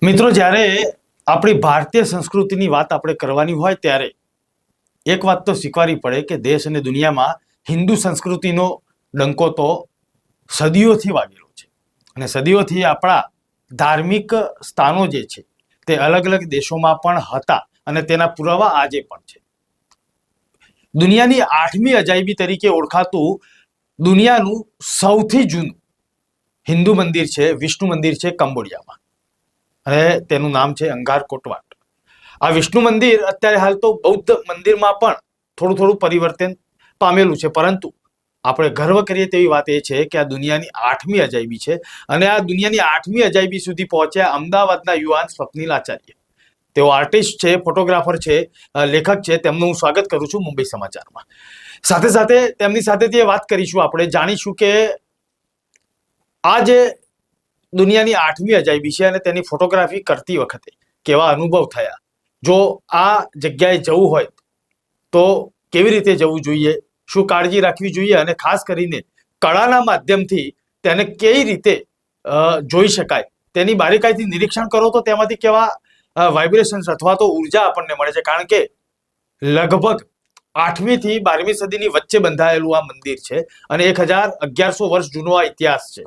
મિત્રો, જ્યારે આપણી ભારતીય સંસ્કૃતિની વાત આપણે કરવાની હોય ત્યારે એક વાત તો સ્વીકારવી પડે કે દેશ અને દુનિયામાં હિન્દુ સંસ્કૃતિનો ડંકો તો સદીઓથી વાગેલો છે. અને સદીઓથી આપણા ધાર્મિક સ્થાનો જે છે તે અલગ અલગ દેશોમાં પણ હતા અને તેના પુરાવા આજે પણ છે. દુનિયાની 8મી અજાયબી તરીકે ઓળખાતું દુનિયાનું સૌથી જૂનું હિન્દુ મંદિર છે, વિષ્ણુ મંદિર છે કંબોડિયામાં, અને તેનું નામ છે અંગાર કોટવાટ. આ વિષ્ણુ મંદિર અત્યારે હાલ તો બૌદ્ધ મંદિરમાં પણ થોડું થોડું પરિવર્તન પામેલું છે, પરંતુ આપણે ગર્વ કરીએ તેવી વાત એ છે કે આ દુનિયાની 8મી અજાયબી છે. અને આ દુનિયાની 8મી અજાયબી સુધી પહોંચ્યા અમદાવાદના યુવાન સ્વપ્નિલ આચાર્ય. તેઓ આર્ટિસ્ટ છે, ફોટોગ્રાફર છે, લેખક છે. તેમનું હું સ્વાગત કરું છું મુંબઈ સમાચારમાં. સાથે સાથે તેમની સાથે વાત કરીશું, આપણે જાણીશું કે આ જે દુનિયાની 8મી અજાયબી છે અને તેની ફોટોગ્રાફી કરતી વખતે કેવા અનુભવ થયા, જો આ જગ્યાએ જવું હોય તો કેવી રીતે જવું જોઈએ, શું કાળજી રાખવી જોઈએ, અને ખાસ કરીને કળાના માધ્યમથી તેને કઈ રીતે જોઈ શકાય તેની બારીકાઈથી નિરીક્ષણ કરો તો તેમાંથી કેવા વાઇબ્રેશન્સ અથવા તો ઉર્જા આપણને મળે છે. કારણ કે લગભગ 8મી થી 12મી સદીની વચ્ચે બંધાયેલું આ મંદિર છે અને 1100 વર્ષ જૂનો આ ઇતિહાસ છે.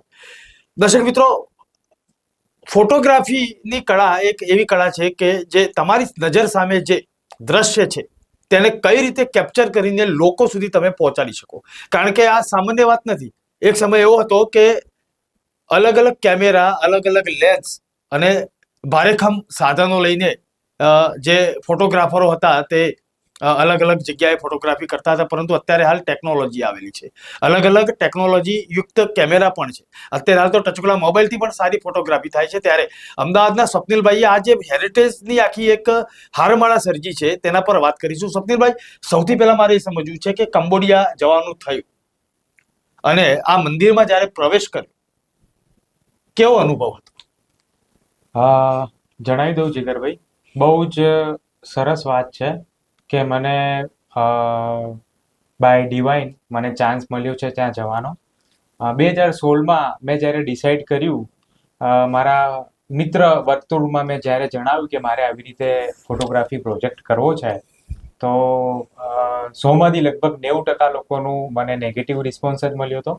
દર્શક મિત્રો, ફોટોગ્રાફીની કળા એક એવી કળા છે કે જે તમારી નજર સામે જે દ્રશ્ય છે તેને કઈ રીતે કેપ્ચર કરીને લોકો સુધી તમે પહોંચાડી શકો. કારણ કે આ સામાન્ય વાત નથી. એક સમય એવો હતો કે અલગ અલગ કેમેરા, અલગ અલગ લેન્સ અને ભારેખમ સાધનો લઈને જે ફોટોગ્રાફરો હતા તે અલગ અલગ જગ્યાએ ફોટોગ્રાફી કરતા હતા, પરંતુ અત્યારે હાલ ટેકનોલોજી આવેલી છે, અલગ અલગ ટેકનોલોજી યુક્ત કેમેરા પણ છે. અત્યારે હાલ તો ટચકડા મોબાઈલથી પણ સારી ફોટોગ્રાફી થાય છે. ત્યારે અમદાવાદના સ્વપ્નિલભાઈએ આ જે હેરિટેજની આખી એક હારમાળા સર્જી છે તેના પર વાત કરીશું. સ્વપ્નિલભાઈ, સૌથી પહેલા મારે એ સમજવું છે કે કંબોડિયા જવાનું થયું અને આ મંદિરમાં જ્યારે પ્રવેશ કર્યો, કેવો અનુભવ હતો? જણાવી દઉં જીગરભાઈ, બહુ જ સરસ વાત છે કે મને બાય ડિવાઇન મને ચાન્સ મળ્યો છે ત્યાં જવાનો. 2016માં મેં જ્યારે ડિસાઈડ કર્યું, મારા મિત્ર વર્તુળમાં મેં જ્યારે જણાવ્યું કે મારે આવી રીતે ફોટોગ્રાફી પ્રોજેક્ટ કરવો છે, તો 100માંથી લગભગ 90% લોકોનું મને નેગેટિવ રિસ્પોન્સ જ મળ્યો હતો.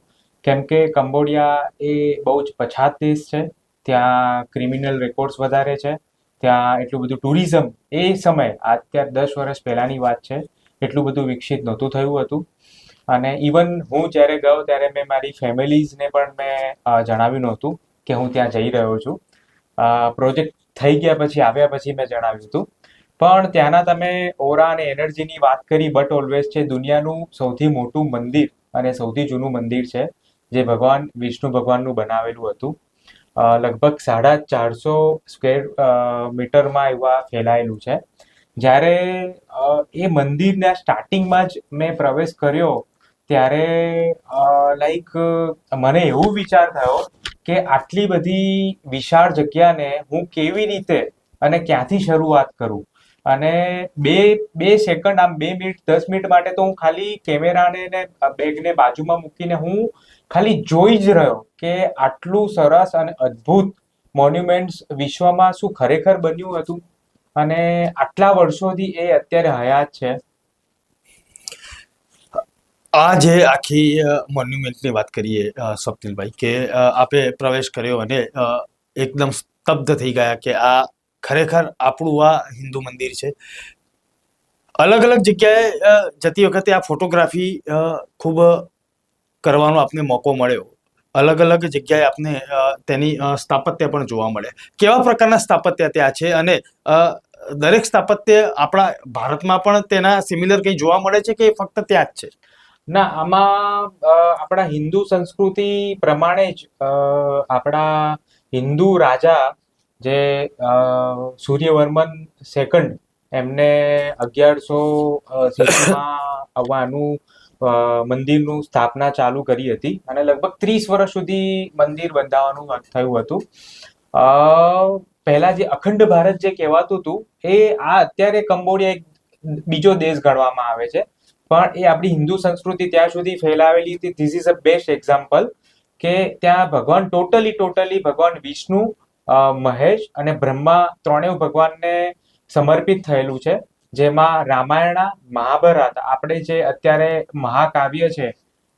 કેમ કે કંબોડિયા એ બહુ જ પછાત દેશ છે, ત્યાં ક્રિમિનલ રેકોર્ડ્સ વધારે છે, ત્યાં એટલું બધું ટુરિઝમ એ સમય, અત્યારે 10 વર્ષ પહેલાની વાત છે, એટલું બધું વિકસિત નહોતું થયું હતું. અને ઇવન હું જ્યારે ગયો ત્યારે મેં મારી ફેમિલીઝને પણ મેં જણાવ્યું નહોતું કે હું ત્યાં જઈ રહ્યો છું. પ્રોજેક્ટ થઈ ગયા પછી, આવ્યા પછી મેં જણાવ્યું હતું. પણ ત્યાંના તમે ઓરા અને એનર્જીની વાત કરી, બટ ઓલવેઝ છે દુનિયાનું સૌથી મોટું મંદિર અને સૌથી જૂનું મંદિર છે જે ભગવાન વિષ્ણુ ભગવાનનું બનાવેલું હતું. લગભગ 450 સ્ક્વેર મીટરમાં એવા ફેલાયેલું છે. જ્યારે એ મંદિરના સ્ટાર્ટિંગમાં જ મેં પ્રવેશ કર્યો ત્યારે મને એવું વિચાર થયો કે આટલી બધી વિશાળ જગ્યાને હું કેવી રીતે અને ક્યાંથી શરૂઆત કરું. અને બે સેકન્ડ, આમ 2 મિનિટ 10 મિનિટ માટે તો હું ખાલી કેમેરાને ને બેગને બાજુમાં મૂકીને હું ખાલી જોઈ જ રહ્યો કે આટલું સરસ અને અદ્ભુત મોન્યુમેન્ટ્સ વિશ્વમાં શું ખરેખર બન્યું હતું અને આટલા વર્ષોથી એ અત્યારે હયાત છે. આ જે આખી મોન્યુમેન્ટની વાત કરીએ સ્વપ્નિલભાઈ, કે આપે પ્રવેશ કર્યો અને એકદમ સ્તબ્ધ થઈ ગયા કે આ ખરેખર આપણું આ હિન્દુ મંદિર છે. અલગ અલગ જગ્યાએ જતી વખતે આ ફોટોગ્રાફી ખૂબ કરવાનો આપને મોકો મળ્યો. અલગ અલગ જગ્યાએ આપને તેની સ્થાપત્ય પણ જોવા મળે. કેવા પ્રકારના સ્થાપત્ય ત્યાં છે અને દરેક સ્થાપત્ય આપણા ભારતમાં પણ તેના સિમિલર કંઈ જોવા મળે છે કે ફક્ત ત્યાં જ છે? ના, આમાં આપણા હિન્દુ સંસ્કૃતિ પ્રમાણે જ આપણા હિન્દુ રાજા જે સૂર્યવર્મન સેકન્ડ, એમને 1100 સીસીમાં આવવાનું મંદિરનું સ્થાપના ચાલુ કરી હતી અને લગભગ 30 વર્ષ સુધી મંદિર બંધાવવાનું થયું હતું. પહેલા જે અખંડ ભારત જે કહેવાતું હતું એ અત્યારે કંબોડિયા એક બીજો દેશ ગણવામાં આવે છે, પણ એ આપણી હિન્દુ સંસ્કૃતિ ત્યાં સુધી ફેલાવેલી હતી. This is a best example કે ત્યાં ભગવાન ટોટલી ભગવાન વિષ્ણુ મહેશ અને બ્રહ્મા ત્રણેય ભગવાનને સમર્પિત થયેલું છે. જેમાં રામાયણ, મહાભારત, આપણે જે અત્યારે મહાકાવ્ય છે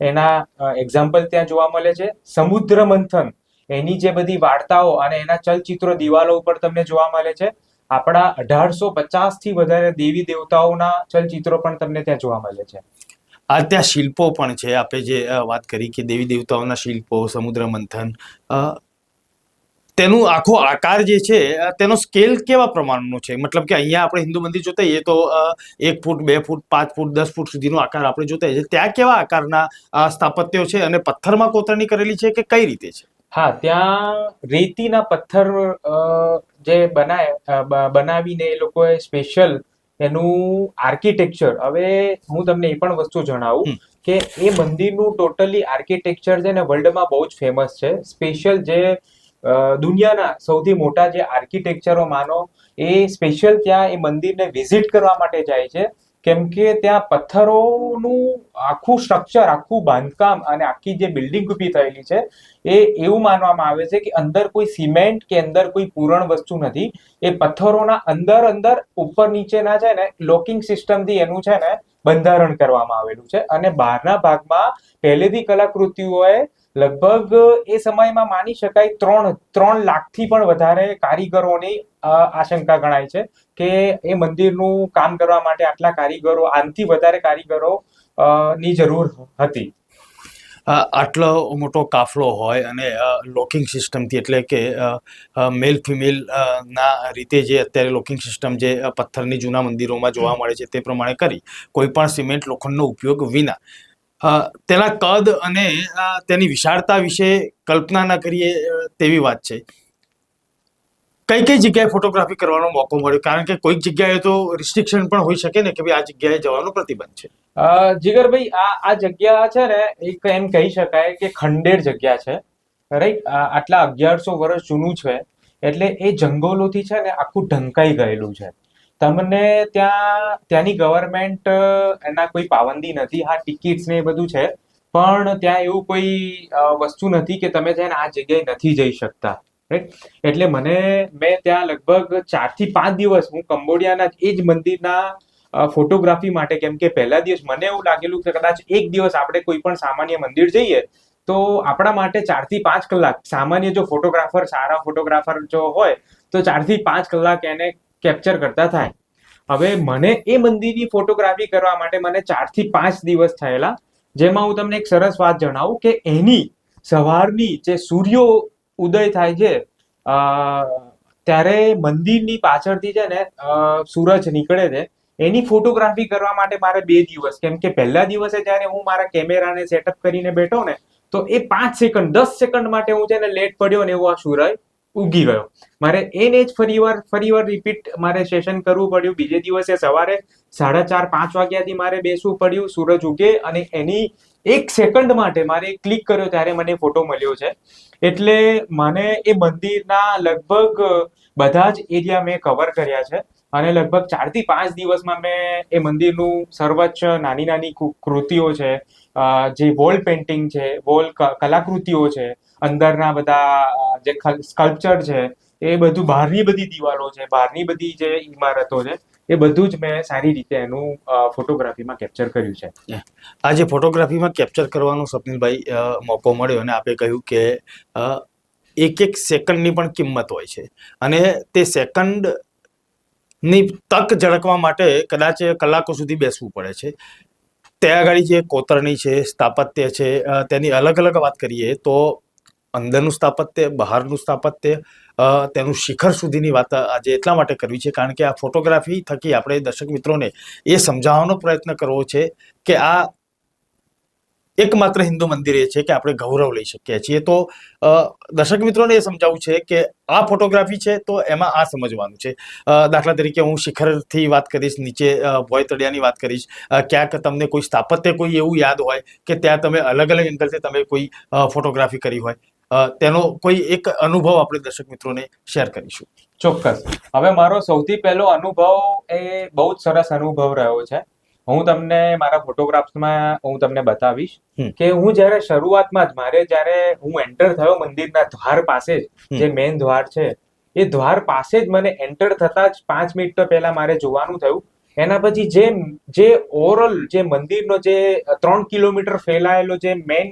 એના એક્ઝામ્પલ ત્યાં જોવા મળે છે. સમુદ્ર મંથન એની જે બધી વાર્તાઓ અને એના ચલચિત્રો દિવાલો ઉપર તમને જોવા મળે છે. આપણા 1850 થી વધારે દેવી દેવતાઓના ચલચિત્રો પણ તમને ત્યાં જોવા મળે છે. ત્યાં શિલ્પો પણ છે. આપણે જે વાત કરી કે દેવી દેવતાઓના શિલ્પો, સમુદ્ર મંથન, તેનું આખો આકાર જે છે તેનો સ્કેલ કેવા પ્રમાણનો છે? મતલબ કે અહીંયા આપણે હિન્દુ મંદિર જોતા હોઈએ તો 1 ફૂટ, 2 ફૂટ, 5 ફૂટ, 10 ફૂટ સુધીનો આકાર આપણે જોતા હોઈએ, ત્યાં કેવા આકારના સ્થાપત્યો છે અને પથ્થરમાં કોતરણી કરેલી છે કે કઈ રીતે છે? હા, ત્યાં રેતીના પથ્થર જે બનાવીને એ લોકોએ સ્પેશિયલ એનું આર્કિટેક્ચર. હવે હું તમને એ પણ વસ્તુ જણાવું કે એ મંદિરનું ટોટલી આર્કિટેક્ચર છે ને વર્લ્ડમાં બહુ જ ફેમસ છે. સ્પેશિયલ જે દુનિયાના સૌથી મોટા જે આર્કિટેક્ચરો માનો એ સ્પેશિયલ ત્યાં એ મંદિરને વિઝિટ કરવા માટે જાય છે. કેમ કે ત્યાં પથ્થરોનું આખું સ્ટ્રક્ચર, આખું બાંધકામ અને આખી જે બિલ્ડિંગ ઊભી થયેલી છે એ એવું માનવામાં આવે છે કે અંદર કોઈ સિમેન્ટ કે અંદર કોઈ પૂરણ વસ્તુ નથી. એ પથ્થરોના અંદર ઉપર નીચેના છે ને લોકિંગ સિસ્ટમથી એનું છે ને બંધારણ કરવામાં આવેલું છે. અને બહારના ભાગમાં પહેલેથી કલાકૃતિઓએ લગભગ એ સમયમાં માની શકાય 3 લાખથી પણ વધારે કારીગરોની આશંકા ગણાય છે કે એ મંદિરનું કામ કરવા માટે આટલા કારીગરો, આનાથી વધારે કારીગરો ની જરૂર હતી. આટલો મોટો કાફલો હોય અને લોકિંગ સિસ્ટમથી, એટલે કે મેલ ફિમેલ ના રીતે જે અત્યારે લોકિંગ સિસ્ટમ જે પથ્થરની જૂના મંદિરોમાં જોવા મળે છે તે પ્રમાણે કરી, કોઈ પણ સિમેન્ટ લોખંડનો ઉપયોગ વિના, તેના કદ અને તેની વિશાળતા વિશે કલ્પના ન કરીએ તેવી વાત છે. કઈ જગ્યાએ ફોટોગ્રાફી કરવાનો મોકો મળ્યો? કારણ કે કોઈક જગ્યાએ તો રિસ્ટ્રિક્શન પણ હોઈ શકે ને કે ભાઈ આ જગ્યાએ જવાનો પ્રતિબંધ છે. જીગરભાઈ, આ જગ્યા છે ને એક એમ કહી શકાય કે ખંડેર જગ્યા છે, રાઈટ? આટલા 1100 વર્ષ જૂનું છે એટલે એ જંગલોથી છે ને આખું ઢંકાઈ ગયેલું છે. તમને ત્યાંની ગવર્મેન્ટ એના કોઈ પાબંદી નથી. હા, ટિકિટ્સ ને એ બધું છે, પણ ત્યાં એવું કોઈ વસ્તુ નથી કે તમે છે ને આ જગ્યાએ નથી જઈ શકતા, રાઈટ? એટલે મેં ત્યાં લગભગ 4 થી 5 દિવસ હું કંબોડિયાના એ જ મંદિરના ફોટોગ્રાફી માટે, કેમ કે પહેલા દિવસ મને એવું લાગેલું કે કદાચ એક દિવસ આપણે કોઈ પણ સામાન્ય મંદિર જઈએ તો આપણા માટે 4 થી 5 કલાક, સામાન્ય જો ફોટોગ્રાફર, સારા ફોટોગ્રાફર જો હોય તો 4 થી 5 કલાક એને કેપ્ચર કરતા થાય. હવે મને એ મંદિરની ફોટોગ્રાફી કરવા માટે મને 4 થી 5 દિવસ થયેલા. જેમાં હું તમને એક સરસ વાત જણાવું કે એની સવારની જે સૂર્યો ઉદય થાય છે ત્યારે મંદિરની પાછળથી છે ને સૂરજ નીકળે છે, એની ફોટોગ્રાફી કરવા માટે મારે 2 દિવસ, કેમ કે પહેલા દિવસે જ્યારે હું મારા કેમેરાને સેટઅપ કરીને બેઠો ને તો એ 5 સેકન્ડ 10 સેકન્ડ માટે હું છે ને લેટ પડ્યો ને એવું આ સૂરજ ઉગી ગયો. મારે એને જ ફરીવાર રિપીટ મારે સેશન કરવું પડ્યું. બીજે દિવસે સવારે 4:30-5 વાગ્યાથી મારે બેસવું પડ્યું. સૂરજ ઉગે અને એની 1 સેકન્ડ માટે મારે ક્લિક કર્યો ત્યારે મને ફોટો મળ્યો છે. એટલે મને એ મંદિરના લગભગ બધા જ એરિયા મેં કવર કર્યા છે અને લગભગ 4 થી 5 દિવસમાં મેં એ મંદિરનું સર્વોચ્ચ નાની કૃતિઓ છે, જે વોલ પેઇન્ટિંગ છે, વોલ કલાકૃતિઓ છે, અંદરના બધા જે સ્કલ્પચર છે, એ બધું, બહારની બધી દિવાલો છે, બહારની બધી જે ઇમારતો છે, એ બધું જ મેં સારી રીતે એનું ફોટોગ્રાફીમાં કેપ્ચર કર્યું છે. આ જે ફોટોગ્રાફીમાં કેપ્ચર કરવાનો સ્વપ્નિલભાઈ મોકો મળ્યો અને આપે કહ્યું કે એક સેકન્ડની પણ કિંમત હોય છે અને તે સેકન્ડની તક ઝળકવા માટે કદાચ કલાકો સુધી બેસવું પડે છે. ત્યાં આગળ જે કોતરણી છે, સ્થાપત્ય છે, તેની અલગ વાત કરીએ તો અંદરનું સ્થાપત્ય, બહારનું સ્થાપત્ય, તેનું શિખર સુધીની વાત આજે એટલા માટે કરવી છે કારણ કે આ ફોટોગ્રાફી થકી આપણે દર્શક મિત્રોને એ સમજાવવાનો પ્રયત્ન કરવો છે કે આ એકમાત્ર હિન્દુ મંદિર એ છે કે આપણે ગૌરવ લઈ શકીએ છીએ. તો દર્શક મિત્રોને એ સમજાવવું છે કે આ ફોટોગ્રાફી છે તો એમાં આ સમજવાનું છે. દાખલા તરીકે હું શિખરથી વાત કરીશ, નીચે ભોય તળિયાની વાત કરીશ, ક્યાંક તમને કોઈ સ્થાપત્ય કોઈ એવું યાદ હોય કે ત્યાં તમે અલગ એંગલથી તમે કોઈ ફોટોગ્રાફી કરી હોય, તેનો કોઈ એક અનુભવ આપણે દર્શક મિત્રોને શેર કરીશું. ચોક્કસ. હવે મારો સૌથી પહેલો અનુભવ એ બહુ જ સરસ અનુભવ રહ્યો છે. હું તમને મારા ફોટોગ્રાફ્સમાં હું તમને બતાવીશ હમ. કે હું જ્યારે શરૂઆતમાં જ જ્યારે હું એન્ટર થયો મંદિરના દ્વાર પાસે જ, જે મેઇન દ્વાર છે એ દ્વાર પાસે જ મને એન્ટર થતા જ 5 મિનિટ તો પહેલા મારે જોવાનું થયું. એના પછી જે ઓવરઓલ જે મંદિરનો જે 3 કિલોમીટર ફેલાયેલો જે મેઇન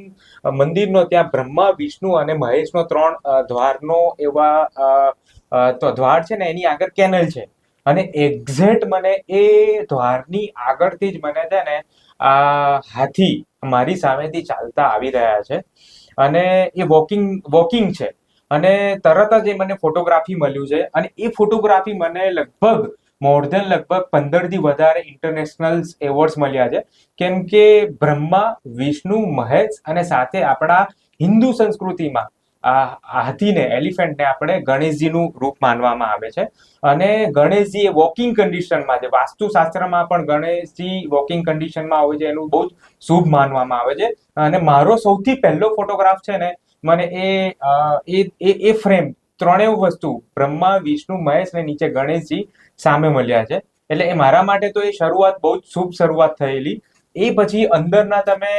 મંદિરનો ત્યાં બ્રહ્મા, વિષ્ણુ અને મહેશનો 3 દ્વારનો તો દ્વાર છે ને એની આગળ કેનલ છે. અને એક્ઝેક્ટ મને એ દ્વારની આગળથી જ મને છે ને હાથી મારી સામેથી ચાલતા આવી રહ્યા છે અને એ વોકિંગ છે અને તરત જ એ મને ફોટોગ્રાફી મળ્યું છે અને એ ફોટોગ્રાફી મને લગભગ 15 થી વધારે ઇન્ટરનેશનલ એવોર્ડ્સ મળ્યા છે. કેમ કે બ્રહ્મા, વિષ્ણુ, મહેશ અને સાથે આપણા હિન્દુ સંસ્કૃતિમાં હાથીને, એલિફન્ટને આપણે ગણેશજીનું રૂપ માનવામાં આવે છે અને ગણેશજી એ વોકિંગ કન્ડિશનમાં છે. વાસ્તુશાસ્ત્રમાં પણ ગણેશજી વોકિંગ કન્ડિશનમાં હોય છે, એનું બહુ જ શુભ માનવામાં આવે છે. અને મારો સૌથી પહેલો ફોટોગ્રાફ છે ને, મને એ ફ્રેમ ત્રણેય વસ્તુ બ્રહ્મા, વિષ્ણુ, મહેશ ને નીચે ગણેશજી સામે મળ્યા છે. એટલે એ મારા માટે તો એ શરૂઆત બહુ જ શુભ શરૂઆત થયેલી. એ પછી અંદરના તમે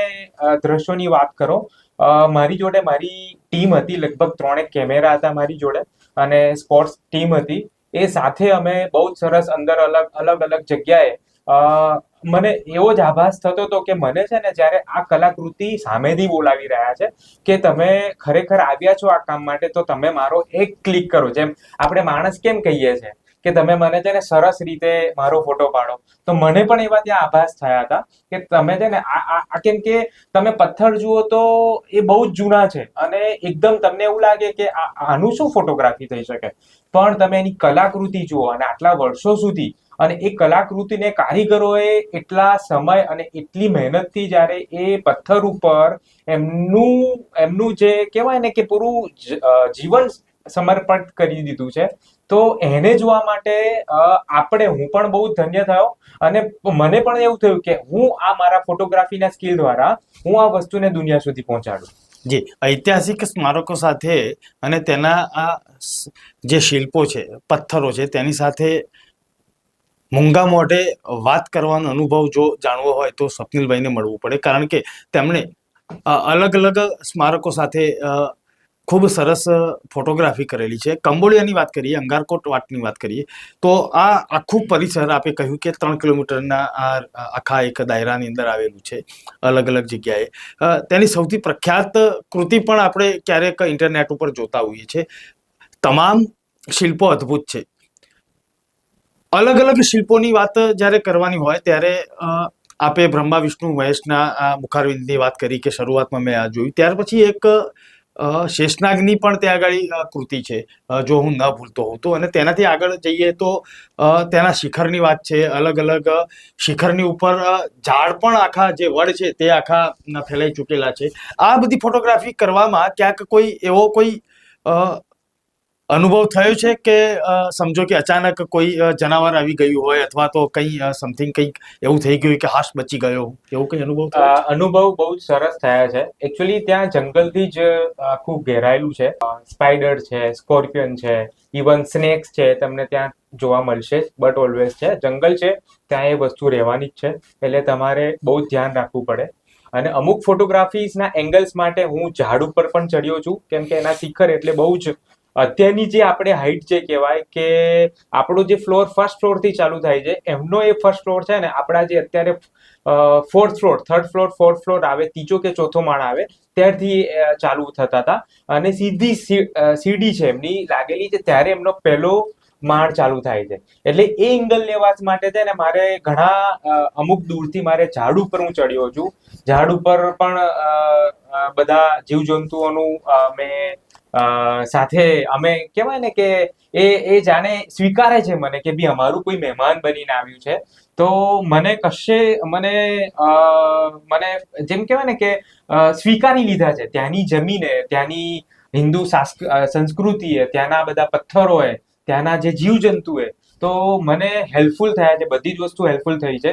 દ્રશ્યોની વાત કરો, મારી જોડે મારી ટીમ હતી, લગભગ 3 કેમેરા હતા મારી જોડે અને સ્પોર્ટ્સ ટીમ હતી. એ સાથે અમે બહુ જ સરસ અંદર અલગ અલગ જગ્યાએ મને એવો જ આભાસ થતો હતો કે મને છે ને જ્યારે આ કલાકૃતિ સામેથી બોલાવી રહ્યા છે કે તમે ખરેખર આવ્યા છો આ કામ માટે, તો તમે મારો એક ક્લિક કરો. જેમ આપણે માણસ કેમ કહીએ છે કે તમે મને છે ને સરસ રીતે મારો ફોટો પાડો, તો મને પણ એવા ત્યાં આભાસ થયા હતા કે તમે છે ને કેમ કે તમે પથ્થર જુઓ તો એ બહુ જ જૂના છે અને એકદમ તમને એવું લાગે કે આનું શું ફોટોગ્રાફી થઈ શકે, પણ તમે એની કલાકૃતિ જુઓ અને આટલા વર્ષો સુધી અને એ કલાકૃતિને કારીગરોએ એટલા સમય અને એટલી મહેનતથી જ્યારે એ પથ્થર ઉપર એમનું જે કહેવાય ને કે પૂરું જીવન સમર્પિત કરી દીધું છે, તો એને જોવા માટે હું પણ બહુ ધન્ય થયો અને મને પણ એવું થયું કે હું આ મારા ફોટોગ્રાફીના સ્કિલ દ્વારા હું આ વસ્તુને દુનિયા સુધી પહોંચાડું. જી, ઐતિહાસિક સ્મારકો સાથે અને તેના આ જે શિલ્પો છે, પથ્થરો છે, તેની સાથે મૂંગા મોઢે વાત કરવાનો અનુભવ જો જાણવો હોય તો સ્વપ્નિલભાઈને મળવું પડે, કારણ કે તેમણે અલગ અલગ સ્મારકો સાથે ખૂબ સરસ ફોટોગ્રાફી કરેલી છે. કંબોડિયાની વાત કરીએ, અંગારકોટ વાટની વાત કરીએ તો આ આખું પરિસર આપે કહ્યું કે 3 કિલોમીટરના આખા એક દાયરાની અંદર આવેલું છે, અલગ અલગ જગ્યાએ. તેની સૌથી પ્રખ્યાત કૃતિ પણ આપણે ક્યારેક ઇન્ટરનેટ ઉપર જોતા હોઈએ છીએ. તમામ શિલ્પો અદ્ભુત છે. અલગ અલગ શિલ્પોની વાત જ્યારે કરવાની હોય ત્યારે આપે બ્રહ્મા, વિષ્ણુ, મહેશના મુખારવિંદની વાત કરી કે શરૂઆતમાં મેં આ જોયું. ત્યાર પછી એક શેષનાગની પણ ત્યાં આગળ કૃતિ છે, જો હું ન ભૂલતો હોઉં તો. અને તેનાથી આગળ જઈએ તો તેના શિખરની વાત છે. અલગ અલગ શિખરની ઉપર ઝાડ પણ આખા જે વડ છે તે આખા ફેલાઈ ચૂકેલા છે. આ બધી ફોટોગ્રાફી કરવામાં ક્યાંક કોઈ અનુભવ થયો છે કે સમજો કે અચાનક કોઈ જનાવર આવી ગયું હોય અથવા તો સમથિંગ કંઈક એવું થઈ ગયું કે હાશ બચી ગયો, એવું કંઈ અનુભવ થયો? અનુભવ બહુ જ સરસ થયા છે. એકચ્યુઅલી ત્યાં જંગલથી જ આખું ઘેરાયેલું છે. સ્પાઈડર છે, સ્કોર્પિયન છે, ઇવન સ્નેક્સ છે, તમને ત્યાં જોવા મળશે. બટ ઓલવેઝ છે, જંગલ છે ત્યાં એ વસ્તુ રહેવાની જ છે, એટલે તમારે બહુ જ ધ્યાન રાખવું પડે. અને અમુક ફોટોગ્રાફીઝના એંગલ્સ માટે હું ઝાડ ઉપર પણ ચડ્યો છું, કેમ કે એના શિખર એટલે બહુ જ અત્યારની જે આપણે હાઈટ જે કહેવાય કે આપણો જે ફર્સ્ટ ફ્લોરથી ચાલુ થાય છે, એમનો એ ફર્સ્ટ ફ્લોર છે ને, આપણા જે અત્યારે થર્ડ ફ્લોર, ફ્લોર આવે, ત્રીજો કે ચોથો માળ આવે, ત્યારથી ચાલુ થતા હતા અને સીધી સીડી છે એમની લાગેલી છે, ત્યારે એમનો પહેલો માળ ચાલુ થાય છે. એટલે એ એંગલ લેવા માટે છે ને મારે અમુક દૂરથી મારે ઝાડ ઉપર હું ચડ્યો છું. ઝાડ ઉપર પણ બધા જીવજંતુઓનું મેં સાથે અમે કહેવાય ને કે એ જાણે સ્વીકારે છે મને કે ભઈ અમારું કોઈ મહેમાન બનીને આવ્યું છે. તો મને જેમ કહેવાય ને કે સ્વીકારી લીધા છે. ત્યાંની જમીને, ત્યાંની હિન્દુ સંસ્કૃતિએ, ત્યાંના બધા પથ્થરોએ, ત્યાંના જે જીવજંતુએ તો મને હેલ્પફુલ થયા છે. બધી જ વસ્તુ હેલ્પફુલ થઈ છે.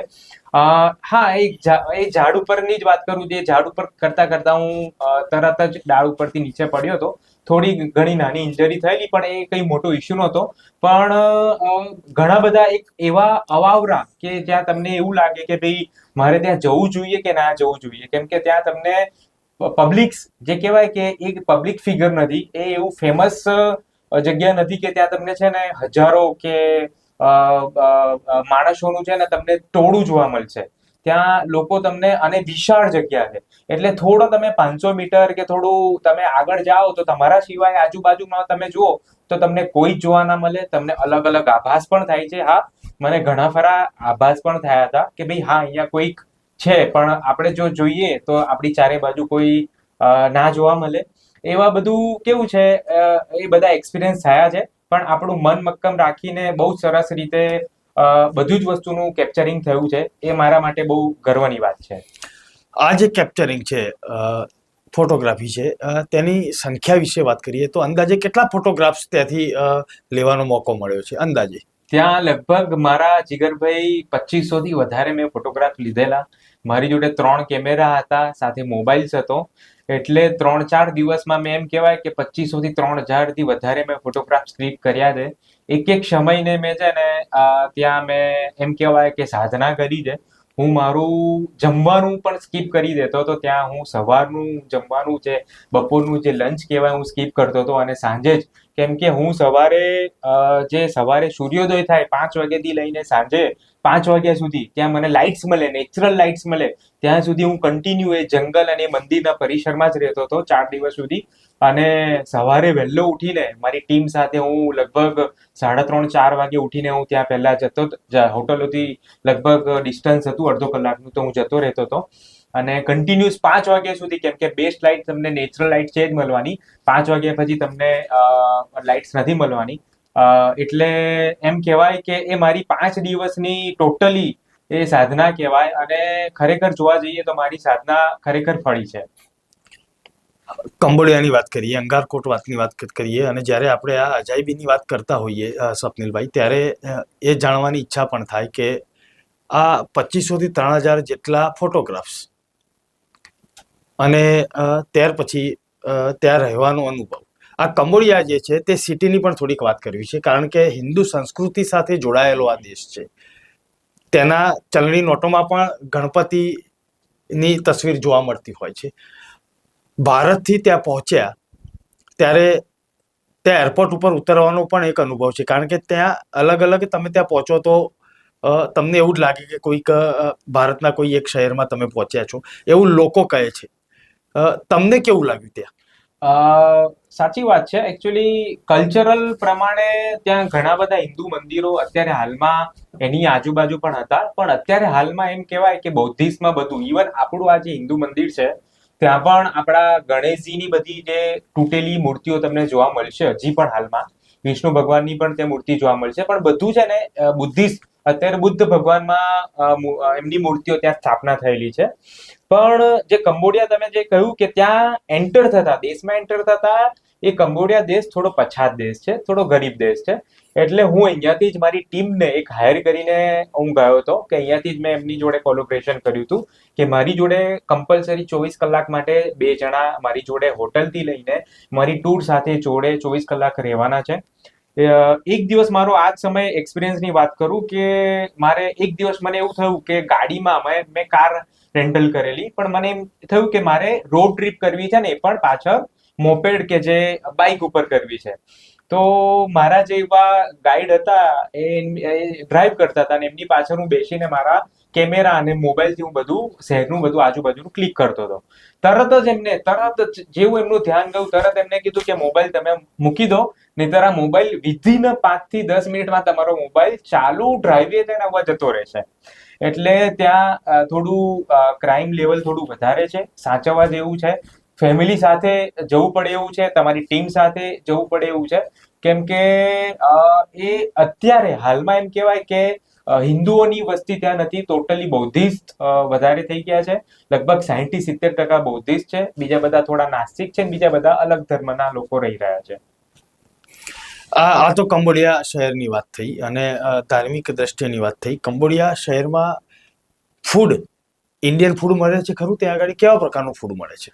હા, એ ઝાડ ઉપરની જ વાત કરું. જે ઝાડ ઉપર કરતા હું તરત જ ડાળ ઉપરથી નીચે પડ્યો હતો. થોડી ઘણી નાની ઇન્જરી થયેલી, પણ એ કઈ મોટો ઇસ્યુ નહોતો. પણ ઘણા બધા એક એવા અવાવરા કે જ્યાં તમને એવું લાગે કે ભાઈ મારે ત્યાં જવું જોઈએ કે ના જવું જોઈએ, કેમ કે ત્યાં તમને પબ્લિક જે કહેવાય કે એક પબ્લિક ફિગર નથી, એ એવું ફેમસ જગ્યા નથી કે ત્યાં તમને છે ને હજારો કે માણસોનું છે ને તમને ટોળું જોવા મળશે. ત્યાં લોકો તમને, અને વિશાળ જગ્યા છે, એટલે થોડો તમે 500 મીટર કે થોડું તમે આગળ જાઓ તો તમારા સિવાય આજુબાજુમાં તમે જુઓ તો તમને કોઈ જ જોવા ના મળે. તમને અલગ અલગ આભાસ પણ થાય છે. હા, મને ઘણા ખરા આભાસ પણ થયા હતા કે ભાઈ હા અહીંયા કોઈક છે, પણ આપણે જો જોઈએ તો આપણી ચારે બાજુ કોઈ ના જોવા મળે. એવા બધું કેવું છે, એ બધા એક્સપિરિયન્સ થયા છે. પણ આપણું મન મક્કમ રાખીને બહુ સરસ રીતે બધું જ વસ્તુનું કેપ્ચરિંગ થયું છે, એ મારા માટે બહુ ગર્વની વાત છે. આ જે કેપ્ચરિંગ છે, ફોટોગ્રાફી છે, તેની સંખ્યા વિશે વાત કરીએ તો અંદાજે કેટલા ફોટોગ્રાફ્સ ત્યાંથી લેવાનો મોકો મળ્યો છે અંદાજે? ત્યાં લગભગ મારા જીગરભાઈ 2500 થી વધારે મેં ફોટોગ્રાફ લીધેલા. મારી જોડે 3 કેમેરા હતા, સાથે મોબાઈલ્સ હતો, એટલે 3-4 દિવસમાં મેં એમ કહેવાય કે 2500 થી 3000 થી વધારે મેં ફોટોગ્રાફ ક્લિક કર્યા છે. એક સમયને મેં છે ને ત્યાં મેં એમ કહેવાય કે સાધના કરી છે. હું મારું જમવાનું પણ સ્કીપ કરી દેતો હતો. ત્યાં હું સવારનું જમવાનું છે, બપોરનું જે લંચ કહેવાય, હું સ્કીપ કરતો હતો. અને સાંજે જ, કેમ કે હું સવારે સૂર્યોદય થાય 5 વાગ્યાથી લઈને સાંજે 5 વાગ્યા સુધી ત્યાં મને લાઇટ્સ મળે, નેચરલ લાઇટ્સ મળે, ત્યાં સુધી હું કન્ટિન્યુ એ જંગલ અને મંદિરના પરિસરમાં જ રહેતો હતો 4 દિવસ સુધી. અને સવારે વહેલો ઉઠીને મારી ટીમ સાથે હું લગભગ 3:30-4 વાગે ઉઠીને હું ત્યાં પહેલા જતો, હોટલોથી લગભગ ડિસ્ટન્સ હતું અડધો કલાકનું, તો હું જતો રહેતો હતો. અને કન્ટિન્યુઅસ 5 વાગ્યા સુધી, કેમ કે બેસ્ટ લાઇટ તમને નેચરલ લાઇટ છે જ મળવાની, 5 વાગ્યા પછી તમને લાઇટ્સ નથી મળવાની. એટલે એમ કહેવાય કે એ મારી 5 દિવસની ટોટલી એ સાધના કહેવાય. અને ખરેખર જોવા જઈએ તો મારી સાધના ખરેખર ફળી છે. કંબોડિયાની વાત કરીએ, અંગારકોટ વાતની વાત કરીએ, અને જ્યારે આપણે આ અજાયબીની વાત કરતા હોઈએ સ્વપ્નિલભાઈ, ત્યારે એ જાણવાની ઈચ્છા પણ થાય કે આ 2500 થી 3000 જેટલા ફોટોગ્રાફ્સ અને ત્યાર પછી ત્યાં રહેવાનો અનુભવ, આ કંબોડિયા જે છે તે સિટીની પણ થોડીક વાત કરવી છે, કારણ કે હિન્દુ સંસ્કૃતિ સાથે જોડાયેલો આ દેશ છે. તેના ચલણી નોટોમાં પણ ગણપતિની તસવીર જોવા મળતી હોય છે. ભારતથી ત્યાં પહોંચ્યા ત્યારે ત્યાં એરપોર્ટ ઉપર ઉતરવાનો પણ એક અનુભવ છે, કારણ કે ત્યાં અલગ અલગ તમે ત્યાં પહોંચો તો તમને એવું જ લાગે કે કોઈક ભારતના કોઈ એક શહેરમાં તમે પહોંચ્યા છો એવું લોકો કહે છે. તમને કેવું લાગ્યું ત્યાં? સાચી વાત છે. એકચ્યુઅલી કલ્ચરલ પ્રમાણે ત્યાં ઘણા બધા હિન્દુ મંદિરો અત્યારે હાલમાં એની આજુબાજુ પણ હતા, પણ અત્યારે હાલમાં એમ કહેવાય કે બૌદ્ધિસ્ટમાં બધું, ઇવન આપણું આ જે હિન્દુ મંદિર છે ત્યાં પણ આપણા ગણેશજીની બધી જે તૂટેલી મૂર્તિઓ તમને જોવા મળશે હજી પણ હાલમાં. વિષ્ણુ ભગવાનની પણ તે મૂર્તિ જોવા મળશે, પણ બધું છે ને બુદ્ધિસ્ટ, અત્યારે બુદ્ધ ભગવાનમાં એમની મૂર્તિઓ ત્યાં સ્થાપના થયેલી છે. પણ જે કંબોડિયા તમે જે કહ્યું કે ત્યાં એન્ટર થતા, દેશમાં એન્ટર થતા, એ કંબોડિયા દેશ થોડો પછાત દેશ છે, થોડો ગરીબ દેશ છે. એટલે હું અહીંયાથી જ મારી ટીમને એક હાયર કરીને હું ગયો હતો, કે અહીંયાથી જ મેં એમની જોડે કોલોબરેશન કર્યું હતું કે મારી જોડે કમ્પલસરી 24 કલાક માટે 2 જણા મારી જોડે હોટલથી લઈને મારી ટૂર સાથે જોડે 24 કલાક રહેવાના છે. એક દિવસ મારો આ જ સમય એક્સપિરિયન્સની વાત કરું કે મારે એક દિવસ મને એવું થયું કે ગાડીમાં મેં કાર રેન્ટલ કરેલી, પણ મને એમ થયું કે મારે રોડ ટ્રીપ કરવી છે ને, એ પણ પાછળ મોપેડ કે જે બાઇક ઉપર કરવી છે. તો મારા જે એવા ગાઈડ હતા એ ડ્રાઈવ કરતા હતા, અને એમની પાછળ હું બેસીને મારા કેમેરા અને મોબાઈલથી હું બધું શહેરનું બધું આજુબાજુનું ક્લિક કરતો હતો. તરત જ જેવું એમનું ધ્યાન ગયું, તરત એમને કીધું કે મોબાઈલ તમે મૂકી દો, નહીંતર આ મોબાઈલ વિધિન 5 થી 10 મિનિટમાં તમારો મોબાઈલ ચાલુ ડ્રાઈવે થઈને આવવા જતો રહેશે. એટલે ત્યાં થોડું ક્રાઇમ લેવલ થોડું વધારે છે, સાચવવા જેવું છે. ફેમિલી સાથે જવું પડે એવું છે, તમારી ટીમ સાથે જવું પડે એવું છે, કેમ કે એ અત્યારે હાલમાં એમ કહેવાય કે હિન્દુઓની વસ્તી ત્યાં નથી, ટોટલી બૌદ્ધિસ્ટ વધારે થઈ ગયા છે. લગભગ 60-70% બૌદ્ધિસ્ટ છે, બીજા બધા થોડા નાસ્તિક છે, બીજા બધા અલગ ધર્મના લોકો રહી રહ્યા છે. આ તો કંબોડિયા શહેરની વાત થઈ અને ધાર્મિક દ્રષ્ટિની વાત થઈ. કંબોડિયા શહેરમાં ફૂડ, ઇન્ડિયન ફૂડ મળે છે ખરું? ત્યાં આગળ કેવા પ્રકારનું ફૂડ મળે છે?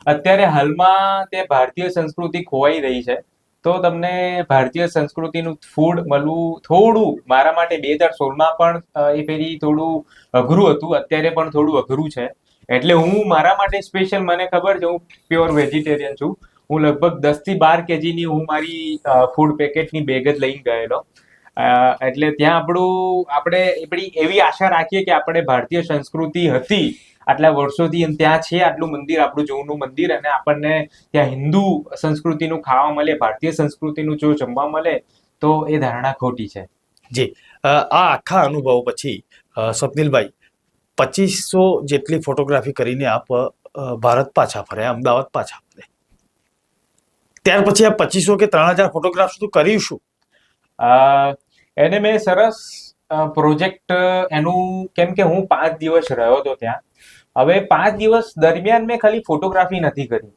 અત્યારે હાલમાં તે ભારતીય સંસ્કૃતિ ખોવાઈ રહી છે. તો તમને ભારતીય સંસ્કૃતિનું ફૂડ મળવું થોડું મારા માટે 2016માં પણ એ ફેરી થોડું અઘરું હતું, અત્યારે પણ થોડું અઘરું છે. એટલે હું મારા માટે સ્પેશિયલ, મને ખબર છે હું પ્યોર વેજીટેરિયન છું. હું લગભગ 10 થી 12 કેજીની હું મારી ફૂડ પેકેટની બેગ જ લઈને ગયેલો. એટલે ત્યાં આપણે આપણી એવી આશા રાખીએ કે આપણે ભારતીય સંસ્કૃતિ હતી આટલા વર્ષોથી, અને ત્યાં છે આટલું મંદિર, આપણું જૂનું મંદિર, અને આપણને ત્યાં હિન્દુ સંસ્કૃતિનું ખાવા મળે, ભારતીય સંસ્કૃતિનું જો જમવા મળે, તો એ ધારણા ખોટી છે. જી, આ આખા અનુભવ પછી સ્વપ્નિલભાઈ 2500 જેટલી ફોટોગ્રાફી કરીને આપ ભારત પાછા ફર્યા, અમદાવાદ પાછા ફર્યા. ત્યાર પછી આ 2500 કે 3000 ફોટોગ્રાફ્સ નું કર્યું શું? એને મેં સરસ પ્રોજેક્ટ એનું, કેમ કે હું 5 દિવસ રહ્યો હતો ત્યાં. હવે 5 દિવસ દરમિયાન મેં ખાલી ફોટોગ્રાફી નથી કરી.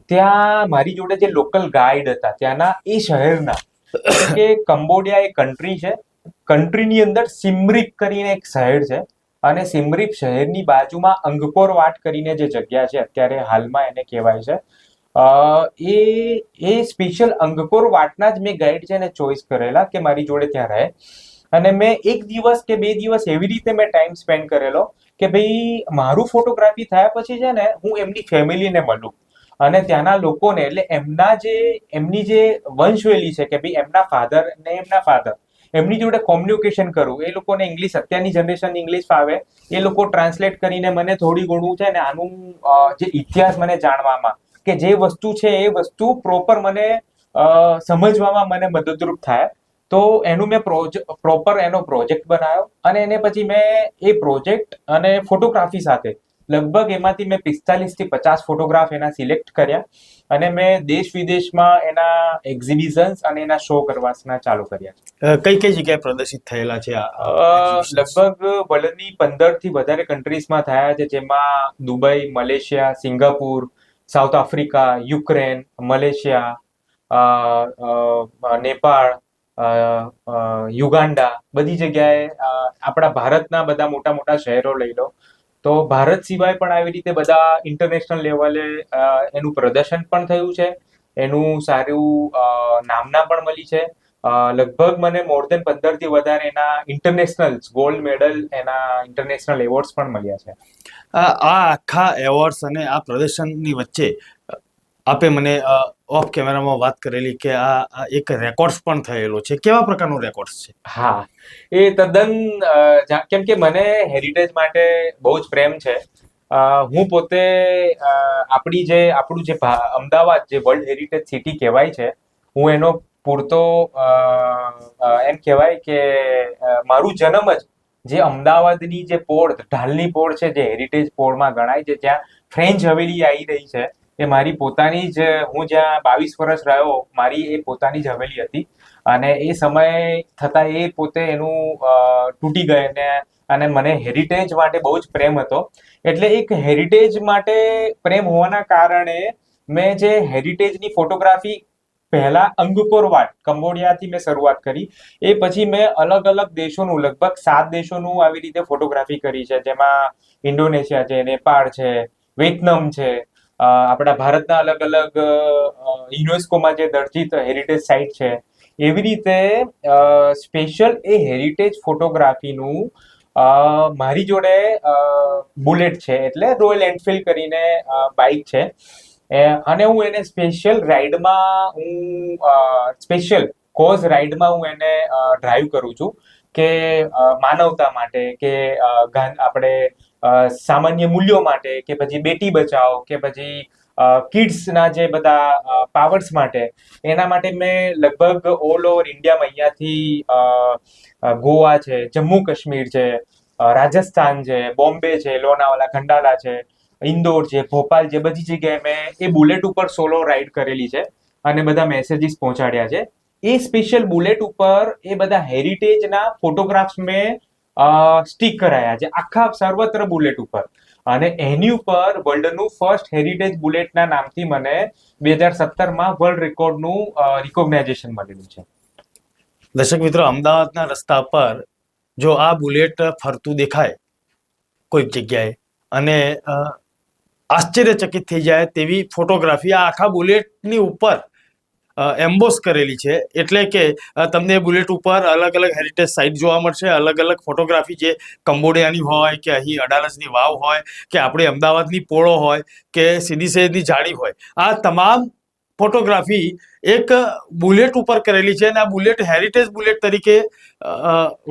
ત્યાં મારી જોડે જે લોકલ ગાઈડ હતા ત્યાંના, એ શહેરના, કે કંબોડિયા એક કન્ટ્રી છે, કન્ટ્રીની અંદર સિમરીપ કરીને એક શહેર છે, અને સિમરીપ શહેરની બાજુમાં અંગકોર વાટ કરીને જે જગ્યા છે અત્યારે હાલમાં એને કહેવાય છે, એ સ્પેશિયલ અંગકોર વાટના જ મેં ગાઈડ છે ને ચોઈસ કરેલા કે મારી જોડે ત્યાં રહે. અને મેં 1 દિવસ કે 2 દિવસ એવી રીતે મેં ટાઈમ સ્પેન્ડ કરેલો કે ભાઈ મારું ફોટોગ્રાફી થયા પછી છે ને હું એમની ફેમિલીને મળું, અને ત્યાંના લોકોને, એટલે એમની જે વંશવેલી છે કે ભાઈ એમના ફાધર ને એમના ફાધર, એમની જોડે કોમ્યુનિકેશન કરું. એ લોકોને ઇંગ્લિશ, અત્યારની જનરેશન ઇંગ્લિશ ફાવે, એ લોકો ટ્રાન્સલેટ કરીને મને થોડી ઘણું છે ને આનું જે ઇતિહાસ મને જાણવામાં, કે જે વસ્તુ છે એ વસ્તુ પ્રોપર મને સમજવામાં મને મદદરૂપ થાય. તો એનું મેં પ્રોપર એનો પ્રોજેક્ટ બનાવ્યો, અને એને પછી મેં એ પ્રોજેક્ટ અને ફોટોગ્રાફી સાથે લગભગ એમાંથી મેં 45 થી 50 ફોટોગ્રાફ એના સિલેક્ટ કર્યા, અને મેં દેશ વિદેશમાં એના એક્ઝિબિશન્સ અને એના શો કરવાના ચાલુ કર્યા. કઈ કઈ જગ્યાએ પ્રદર્શિત થયેલા છે લગભગ વર્લ્ડની 15 થી વધારે કન્ટ્રીઝમાં થયા છે, જેમાં Dubai, Malaysia, Singapore, south Africa, Ukraine, Malaysia, Nepal, Uganda, બધી જગ્યાએ, આપણા ભારતના બધા મોટા મોટા શહેરો લઈ લો, તો ભારત સિવાય પણ આવી રીતે બધા ઇન્ટરનેશનલ લેવલે એનું પ્રદર્શન પણ થયું છે, એનું સારું નામના પણ મળી છે. લગભગ મને મોર દેન 15 થી વધારે એના ઇન્ટરનેશનલ ગોલ્ડ મેડલ, એના ઇન્ટરનેશનલ એવોર્ડ્સ પણ મળ્યા છે. આ આખા એવોર્ડ્સ અને આ પ્રદર્શનની વચ્ચે આપે મને ઓફ કેમેરામાં વાત કરેલી કે આ એક રેકોર્ડ્સ પણ થયેલો છે. કેવા પ્રકારનો રેકોર્ડ્સ છે? હા, એ તદ્દન, કેમ કે મને હેરિટેજ માટે બહુ જ પ્રેમ છે. હું પોતે આપણું જે અમદાવાદ, જે વર્લ્ડ હેરિટેજ સિટી કહેવાય છે, હું એનો પૂરતો એમ કહેવાય કે મારું જન્મ જ જે અમદાવાદની જે પોળ, ઢાલની પોળ છે, જે હેરિટેજ પોળમાં ગણાય છે, જ્યાં ફ્રેન્ચ હવેલી આવી રહી છે, એ મારી પોતાની જ, હું જ્યાં 22 વર્ષ રહ્યો, મારી એ પોતાની જ હવેલી હતી. અને એ સમય થતા એ પોતે એનું તૂટી ગયે, અને મને હેરિટેજ માટે બહુ જ પ્રેમ હતો. એટલે એક હેરિટેજ માટે પ્રેમ હોવાના કારણે મેં જે હેરિટેજની ફોટોગ્રાફી પહેલા અંગકોર વાટ કંબોડિયાથી મેં શરૂઆત કરી, એ પછી મેં અલગ અલગ દેશોનું, લગભગ 7 દેશોનું આવી રીતે ફોટોગ્રાફી કરી છે, જેમાં ઇન્ડોનેશિયા છે, નેપાળ છે, વિયેતનામ છે, આપણા ભારતના અલગ અલગ યુનેસ્કોમાં જે દર્જિત હેરિટેજ સાઇટ છે. એવી રીતે સ્પેશિયલ એ હેરિટેજ ફોટોગ્રાફીનું મારી જોડે બુલેટ છે, એટલે રોયલ એનફિલ્ડ કરીને બાઇક છે, અને હું એને સ્પેશિયલ રાઇડમાં, સ્પેશિયલ કોઝ રાઇડમાં હું એને ડ્રાઈવ કરું છું, કે માનવતા માટે, કે આપણે સામાન્ય મૂલ્યો માટે, કે પછી બેટી બચાવો, કે પછી કિડ્સના જે બધા પાવર્સ માટે, એના માટે મેં લગભગ ઓલ ઓવર ઇન્ડિયામાં, અહીંયાથી ગોવા છે, જમ્મુ કાશ્મીર છે, રાજસ્થાન છે, બોમ્બે છે, લોનાવાલા, ખંડાલા છે, ઇન્દોર છે, ભોપાલ છે, બધી જગ્યાએ મેં એ બુલેટ ઉપર સોલો રાઇડ કરેલી છે, અને બધા મેસેજીસ પહોંચાડ્યા છે. એ સ્પેશિયલ બુલેટ ઉપર એ બધા હેરિટેજના ફોટોગ્રાફ્સ મેં સ્ટીક કરાયા છે આખા સર્વત્ર બુલેટ ઉપર, અને એની ઉપર વર્લ્ડનું ફર્સ્ટ હેરિટેજ બુલેટના નામથી મને 2017માં વર્લ્ડ રેકોર્ડનું રિકોગ્નાઇઝેશન મળેલું છે. દર્શક મિત્રો, અમદાવાદના રસ્તા પર જો આ બુલેટ ફરતું દેખાય કોઈક જગ્યાએ, અને આશ્ચર્યચકિત થઈ જાય તેવી ફોટોગ્રાફી આ આખા બુલેટની ઉપર એમ્બોસ કરેલી છે. એટલે કે તમને બુલેટ ઉપર અલગ અલગ હેરિટેજ સાઇટ જોવા મળશે, અલગ અલગ ફોટોગ્રાફી, જે કંબોડિયાની હોય કે અહીં અડાલજની વાવ હોય કે આપણી અમદાવાદની પોળો હોય કે સીદી સૈયદની જાળી હોય, આ તમામ ફોટોગ્રાફી એક બુલેટ ઉપર કરેલી છે. અને આ બુલેટ હેરિટેજ બુલેટ તરીકે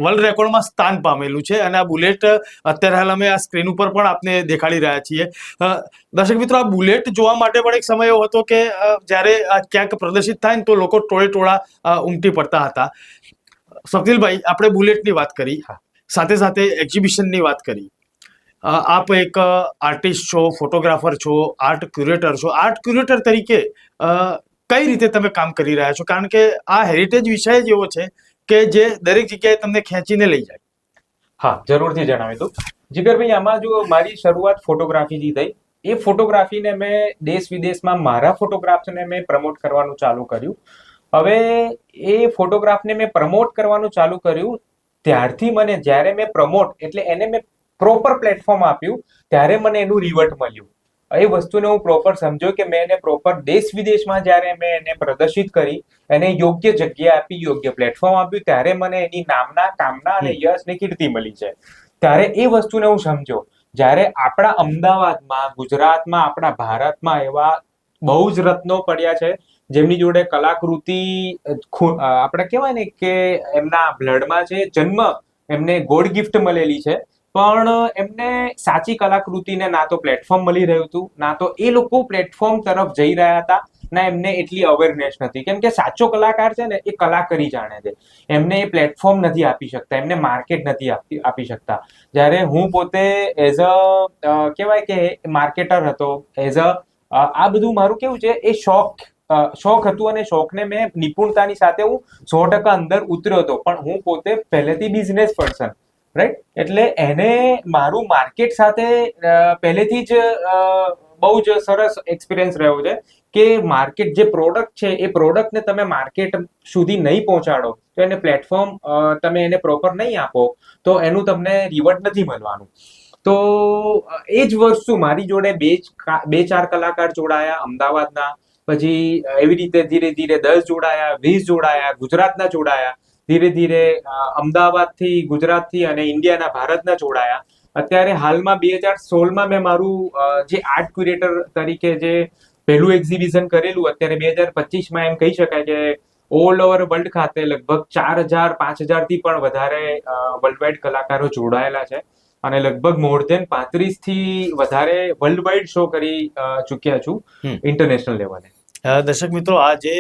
વર્લ્ડ રેકોર્ડમાં સ્થાન પામેલું છે. અને આ બુલેટ અત્યારે હાલ અમે આ સ્ક્રીન ઉપર પણ આપને દેખાડી રહ્યા છીએ. દર્શક મિત્રો, આ બુલેટ જોવા માટે પણ એક સમય એવો હતો કે જ્યારે આ ક્યાંક પ્રદર્શિત થાય ને તો લોકો ટોળે ટોળા ઉમટી પડતા હતા. સ્વપ્નિલભાઈ, આપણે બુલેટની વાત કરી, સાથે સાથે એક્ઝિબિશનની વાત કરી. આપ એક આર્ટિસ્ટ છો, ફોટોગ્રાફર છો, આર્ટ ક્યુરેટર છો. આર્ટ ક્યુરેટર તરીકે કઈ રીતે તમે કામ કરી રહ્યા છો? કારણ કે આ હેરિટેજ વિષય જ એવો છે કે જે દરેક જગ્યાએ તમને ખેંચીને લઈ જાય. હા, જરૂરથી જણાવી દઉં. જીગરભાઈ, આમાં જો મારી શરૂઆત ફોટોગ્રાફીથી થઈ, એ ફોટોગ્રાફીને મેં દેશ વિદેશમાં મારા ફોટોગ્રાફ્સને મેં પ્રમોટ કરવાનું ચાલુ કર્યું. હવે એ ફોટોગ્રાફને મેં પ્રમોટ કરવાનું ચાલુ કર્યું ત્યારથી મને, જ્યારે મેં પ્રમોટ એટલે એને મેં પ્રોપર પ્લેટફોર્મ આપ્યું, ત્યારે મને એનું રિવર્ટ મળ્યું. એ વસ્તુને હું પ્રોપર સમજ્યો કે મેં એને પ્રોપર દેશ વિદેશમાં જ્યારે મેં એને પ્રદર્શિત કરી, એને યોગ્ય જગ્યા આપી, યોગ્ય પ્લેટફોર્મ આપ્યું, ત્યારે મને એની નામના, કામના અને યશ ને કીર્તિ મળી છે. ત્યારે એ વસ્તુને હું સમજો, જ્યારે આપણા અમદાવાદમાં, ગુજરાતમાં, આપણા ભારતમાં એવા બહુ જ રત્નો પડ્યા છે જેમની જોડે કલાકૃતિ આપણે કહેવાય ને કે એમના બ્લડમાં છે, જન્મ એમને ગોડ ગિફ્ટ મળેલી છે, પણ એમને સાચી કલાકૃતિને ના તો પ્લેટફોર્મ મળી રહ્યું હતું, ના તો એ લોકો પ્લેટફોર્મ તરફ જઈ રહ્યા હતા, ના એમને એટલી અવેરનેસ નથી. કેમ કે સાચો કલાકાર છે ને એ કલા કરી જાણે છે, એમને એ પ્લેટફોર્મ નથી આપી શકતા, એમને માર્કેટ નથી આપી શકતા. જ્યારે હું પોતે એઝ અ કહેવાય કે માર્કેટર હતો, એઝ આ બધું મારું કેવું છે, એ શોખ હતું અને શોખને મેં નિપુણતાની સાથે હું 100% અંદર ઉતર્યો હતો. પણ હું પોતે પહેલેથી બિઝનેસ પર્સન, રાઈટ? એટલે એને મારું માર્કેટ સાથે પહેલેથી જ બહુ જ સરસ એક્સપિરિયન્સ રહ્યો છે કે માર્કેટ, જે પ્રોડક્ટ છે, એ પ્રોડક્ટને તમે માર્કેટ સુધી નહીં પહોંચાડો, તો એને પ્લેટફોર્મ તમે એને પ્રોપર નહીં આપો, તો એનું તમને રિવર્ટ નથી મળવાનું. તો એ જ વસ્તુ મારી જોડે બે ચાર કલાકાર જોડાયા અમદાવાદના, પછી એવી રીતે ધીરે ધીરે 10 જોડાયા, 20 જોડાયા, ગુજરાતના જોડાયા, ધીરે ધીરે અમદાવાદથી, ગુજરાતથી અને ઇન્ડિયાના, ભારતના જોડાયા. અત્યારે હાલમાં 2016માં મેં મારું જે આર્ટ ક્યુરેટર તરીકે જે પહેલું એક્ઝિબિશન કરેલું, અત્યારે 2025માં એમ કહી શકાય કે ઓલ ઓવર વર્લ્ડ ખાતે લગભગ 4000-5000 થી પણ વધારે વર્લ્ડ વાઇડ કલાકારો જોડાયેલા છે અને લગભગ મોર ધેન 35 થી વધારે વર્લ્ડ વાઇડ શો કરી ચૂક્યા છું ઇન્ટરનેશનલ લેવલે. દર્શક મિત્રો, આ જે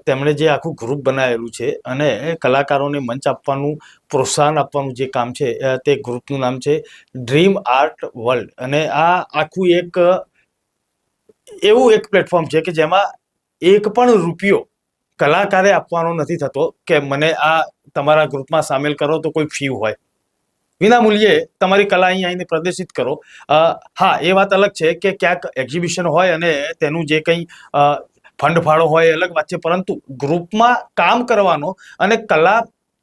તેમણે જે આખું ગ્રુપ બનાવેલું છે અને કલાકારોને મંચ આપવાનું, પ્રોત્સાહન આપવાનું જે કામ છે, તે ગ્રુપનું નામ છે ડ્રીમ આર્ટ વર્લ્ડ. અને આ આખું એવું એક પ્લેટફોર્મ છે કે જેમાં એક પણ રૂપિયો કલાકારે આપવાનો નથી થતો કે મને આ તમારા ગ્રુપમાં સામેલ કરો તો કોઈ ફી હોય. વિના મૂલ્યે તમારી કલા અહીં આવીને પ્રદર્શિત કરો. હા, એ વાત અલગ છે કે ક્યાંક એક્ઝિબિશન હોય અને તેનું જે કંઈ ફંડ ફાળો હોય એ અલગ વાત છે, પરંતુ ગ્રુપમાં કામ કરવાનો અને કલા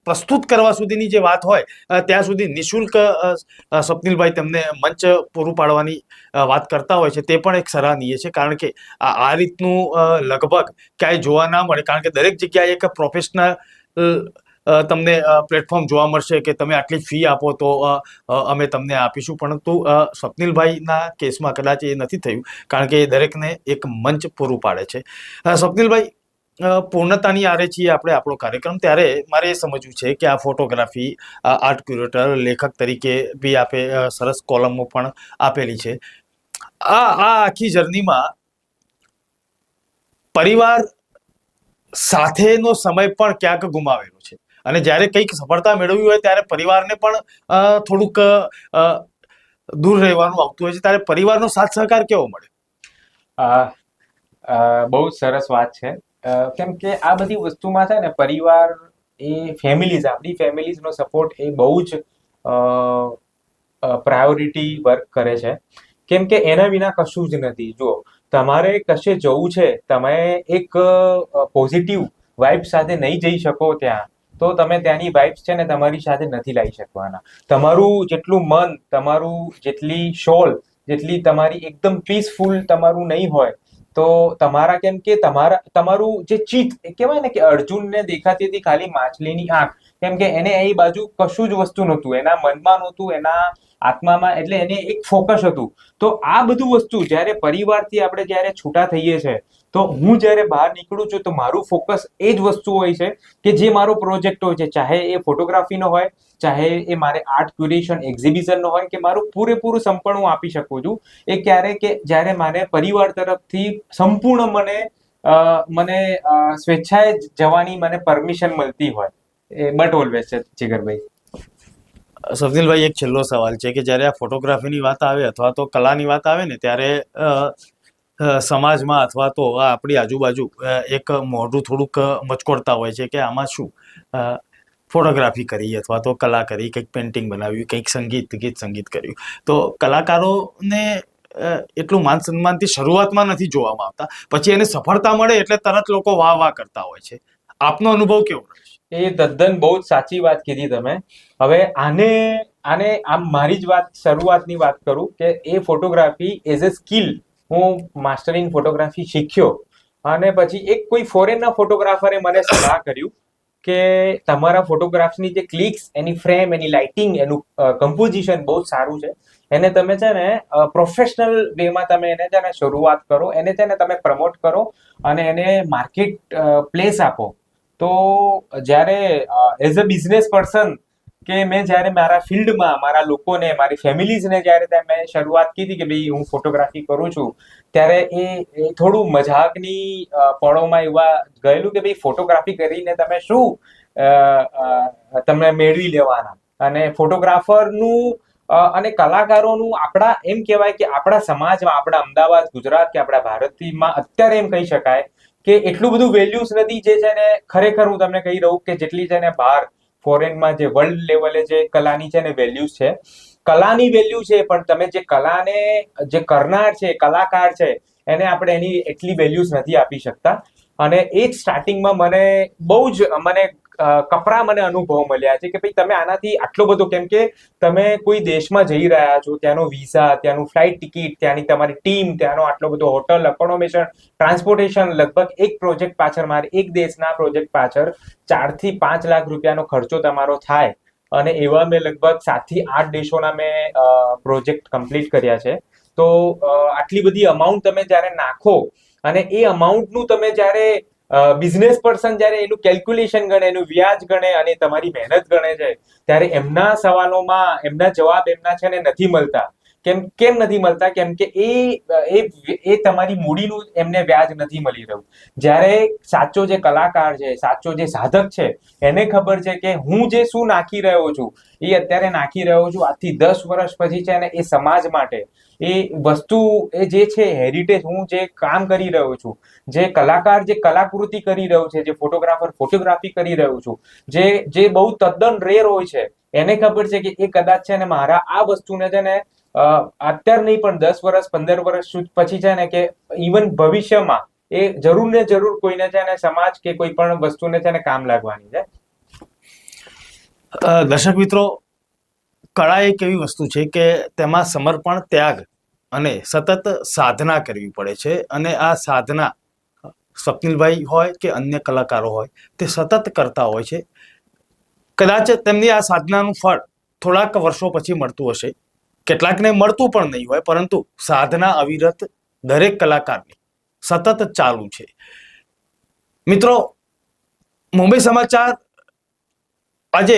પ્રસ્તુત કરવા સુધીની જે વાત હોય ત્યાં સુધી નિઃશુલ્ક સ્વપ્નિલભાઈ તેમને મંચ પૂરું પાડવાની વાત કરતા હોય છે. તે પણ એક સરાહનીય છે, કારણ કે આ રીતનું લગભગ ક્યાંય જોવા ના મળે. કારણ કે દરેક જગ્યાએ એક પ્રોફેશનલ તમને પ્લેટફોર્મ જોવા મળશે કે તમે આટલી ફી આપો તો અમે તમને આપીશું, પરંતુ સ્વપ્નિલભાઈના કેસમાં કદાચ એ નથી થયું, કારણ કે એ દરેકને એક મંચ પૂરું પાડે છે. સ્વપ્નિલભાઈ, પૂર્ણતાની આરે છીએ આપણે આપણો કાર્યક્રમ, ત્યારે મારે એ સમજવું છે કે આ ફોટોગ્રાફી, આર્ટ ક્યુરેટર, લેખક તરીકે બી આપે સરસ કોલમો પણ આપેલી છે. આ આખી જર્નીમાં પરિવાર સાથેનો સમય પણ ક્યાંક ગુમાવેલો છે, અને જ્યારે કંઈક સફળતા મેળવવી હોય ત્યારે પરિવારને પણ થોડુંક દૂર રહેવાનું આવતું હોય છે. ત્યારે પરિવારનો સાથ સહકાર કેવો મળે? બહુ સરસ વાત છે. કેમ કે આ બધી વસ્તુમાં છે ને, પરિવાર એ ફેમિલીઝ, આપણી ફેમિલીઝનો સપોર્ટ એ બહુ જ પ્રાયોરિટી વર્ક કરે છે. કેમ કે એના વિના કશું જ નથી. જો તમારે કશે જવું છે, તમે એક પોઝિટિવ વાઇબ સાથે નહીં જઈ શકો ત્યાં, તો તમે ત્યાંની વાઇબ્સ છે ને તમારી સાથે નથી લાવી શકવાના. તમારું જેટલું મન, તમારું જેટલી સોલ જેટલી તમારી એકદમ પીસફુલ તમારું નહીં હોય, તો તમારા કેમ કે તમારું જે ચિત્ત એ કહેવાય ને કે અર્જુનને દેખાતી હતી ખાલી માછલીની આંખ, કેમ કે એને એ બાજુ કશું જ વસ્તુ નહોતું, એના મનમાં નહોતું, એના આત્મામાં, એટલે એને એક ફોકસ હતું. તો આ બધું વસ્તુ જ્યારે પરિવારથી આપણે જ્યારે છૂટા થઈએ છીએ, તો હું જ્યારે બહાર નીકળું છું તો મારું ફોકસ એ જ વસ્તુ હોય છે કે જે મારો પ્રોજેક્ટ હોય છે, ચાહે એ ફોટોગ્રાફીનો હોય, ચાહે એ મારે આર્ટ ક્યુરેશન એક્ઝિબિશનનો હોય, કે મારું પૂરેપૂરું સંપૂર્ણ હું આપી શકું છું. એ ક્યારે કે જ્યારે મને પરિવાર તરફથી સંપૂર્ણ મને સ્વેચ્છાએ જવાની મને પરમિશન મળતી હોય, બટ ઓલવેઝ છે જીગરભાઈ. સ્વપ્નિલભાઈ, એક છેલ્લો સવાલ છે કે જ્યારે આ ફોટોગ્રાફીની વાત આવે અથવા તો કલાની વાત આવે ને, ત્યારે સમાજમાં અથવા તો આપણી આજુબાજુ એક મોઢું થોડુંક મચકોડતા હોય છે કે આમાં શું ફોટોગ્રાફી કરી અથવા તો કલા કરી, કંઈક પેઇન્ટિંગ બનાવ્યું, કંઈક ગીત સંગીત કર્યું. તો કલાકારોને એટલું માન સન્માનથી શરૂઆતમાં નથી જોવામાં આવતા, પછી એને સફળતા મળે એટલે તરત લોકો વાહ વાહ કરતા હોય છે. આપનો અનુભવ કેવો રહે છે? એ તદ્દન બહુ જ સાચી વાત કીધી તમે. હવે આને આમ મારી જ શરૂઆતની વાત કરું કે એ ફોટોગ્રાફી એઝ અ સ્કિલ હું માસ્ટર ઇન ફોટોગ્રાફી શીખ્યો, અને પછી એક કોઈ ફોરેનના ફોટોગ્રાફરે મને સલાહ કર્યું કે તમારા ફોટોગ્રાફ્સની જે ક્લિક્સ, એની ફ્રેમ, એની લાઇટિંગ, એનું કમ્પોઝિશન બહુ જ સારું છે, એને તમે છે ને પ્રોફેશનલ વેમાં તમે એને છે ને શરૂઆત કરો, એને છે ને તમે પ્રમોટ કરો અને એને માર્કેટ પ્લેસ આપો. તો જ્યારે એઝ અ બિઝનેસ પર્સન કે મેં જ્યારે મારા ફિલ્ડમાં મારા લોકોને, મારી ફેમિલીઝને જ્યારે મેં શરૂઆત કીધી કે ભાઈ હું ફોટોગ્રાફી કરું છું, ત્યારે એ થોડું મજાકની પળોમાં એવા ગયેલું કે ભાઈ ફોટોગ્રાફી કરીને તમે શું તમે મેળવી લેવાના. અને ફોટોગ્રાફરનું અને કલાકારોનું આપણા એમ કહેવાય કે આપણા સમાજમાં, આપણા અમદાવાદ, ગુજરાત કે આપણા ભારતમાં અત્યારે એમ કહી શકાય કે એટલું બધું વેલ્યુઝ નથી, જે છે ને ખરેખર હું તમને કહી રહું કે જેટલી છે ને બહાર ફોરેનમાં જે વર્લ્ડ લેવલે જે કલાની છે ને વેલ્યુઝ છે, કલાની વેલ્યુ છે, પણ તમે જે કલાને જે કરનાર છે, કલાકાર છે, એને આપણે એની એટલી વેલ્યુઝ નથી આપી શકતા. અને એ જ સ્ટાર્ટિંગમાં મને કપરા અનુભવ મળ્યા છે કે ભાઈ તમે આનાથી આટલો બધો, કેમ કે તમે કોઈ દેશમાં જઈ રહ્યા છો, ત્યાંનો વિઝા, ત્યાંનું ફ્લાઇટ ટિકિટ, ત્યાંની તમારી ટીમ, ત્યાંનો આટલો બધો હોટલ, એકોમોડેશન, ટ્રાન્સપોર્ટેશન, લગભગ એક પ્રોજેક્ટ પાછળ, મારે એક દેશના પ્રોજેક્ટ પાછળ 4 થી 5 લાખ રૂપિયાનો ખર્ચો તમારો થાય. અને એવા મેં લગભગ 7 થી 8 દેશોના મેં પ્રોજેક્ટ કમ્પ્લીટ કર્યા છે. તો આટલી બધી અમાઉન્ટ તમે જ્યારે નાખો અને એ અમાઉન્ટનું તમે જ્યારે બિઝનેસ પર્સન જ્યારે એનું કેલ્ક્યુલેશન ગણે, એનું વ્યાજ ગણે અને તમારી મહેનત ગણે છે, ત્યારે એમના સવાલોમાં એમના જવાબ એમના છે ને નથી મળતા. કેમ નથી મળતા? કેમ કે એ તમારી મૂડીનું એમને વ્યાજ નથી મળી રહ્યું. જ્યારે સાચો જે કલાકાર છે, સાચો જે સાધક છે, એને ખબર છે કે હું જે શું નાખી રહ્યો છું, એ અત્યારે નાખી રહ્યો છું, આજથી 10 વર્ષ પછી છે ને એ સમાજ માટે એ વસ્તુ, એ જે છે હેરિટેજ, હું જે કામ કરી રહ્યો છું, જે કલાકાર જે કલાકૃતિ કરી રહ્યો છે, જે ફોટોગ્રાફર ફોટોગ્રાફી કરી રહ્યો છું, જે બહુ તદ્દન રેર હોય છે, એને ખબર છે કે એ કદાચ છે ને મારા આ વસ્તુને છે ને અત્યારે નહીં પણ 10 વર્ષ 15 વર્ષ પછી છે ને કે ઇવન ભવિષ્યમાં એ જરૂર ને જરૂર કોઈને છે ને સમાજ કે કોઈ પણ વસ્તુને છે ને કામ લાગવાની છે. દર્શક મિત્રો, કળા એક એવી વસ્તુ છે કે તેમાં સમર્પણ, ત્યાગ અને સતત સાધના કરવી પડે છે. અને આ સાધના સ્વપ્નિલભાઈ હોય કે અન્ય કલાકારો હોય, તે સતત કરતા હોય છે. કદાચ તેમની આ સાધનાનું ફળ થોડાક વર્ષો પછી મળતું હશે, કેટલાકને મળતું પણ નહીં હોય, પરંતુ સાધના અવિરત દરેક કલાકારની સતત ચાલુ છે. મિત્રો, મુંબઈ સમાચાર આજે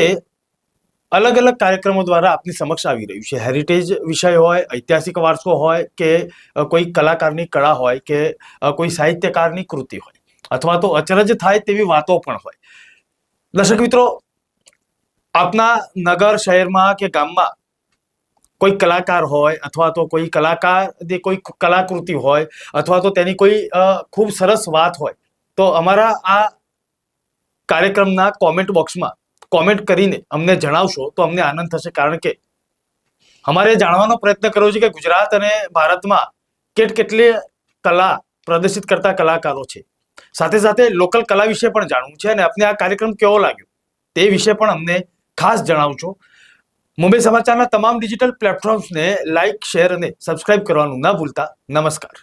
અલગ અલગ કાર્યક્રમો દ્વારા આપની સમક્ષ આવી રહ્યું છે. હેરિટેજ વિષય હોય, ઐતિહાસિક વારસો હોય, કે કોઈ કલાકારની કળા હોય, કે કોઈ સાહિત્યકારની કૃતિ હોય, અથવા તો અચરજ થાય તેવી વાતો પણ હોય. દર્શક મિત્રો, આપના નગર, શહેરમાં કે ગામમાં કોઈ કલાકાર હોય, અથવા તો કોઈ કલાકારની કોઈ કલાકૃતિ હોય, અથવા તો તેની કોઈ ખૂબ સરસ વાત હોય, તો અમારા આ કાર્યક્રમના કોમેન્ટ બોક્સમાં કોમેન્ટ કરીને અમને જણાવશો તો અમને આનંદ થશે. કારણ કે અમારે જાણવાનો પ્રયત્ન કર્યો છે કે ગુજરાત અને ભારતમાં કેટલી કલા પ્રદર્શિત કરતા કલાકારો છે. સાથે સાથે લોકલ કલા વિશે પણ જાણવું છે, અને આપને આ કાર્યક્રમ કેવો લાગ્યો તે વિશે પણ અમને ખાસ જણાવજો. મુંબઈ સમાચારના તમામ ડિજિટલ પ્લેટફોર્મ્સને લાઇક, શેર અને સબસ્ક્રાઇબ કરવાનું ના ભૂલતા. નમસ્કાર.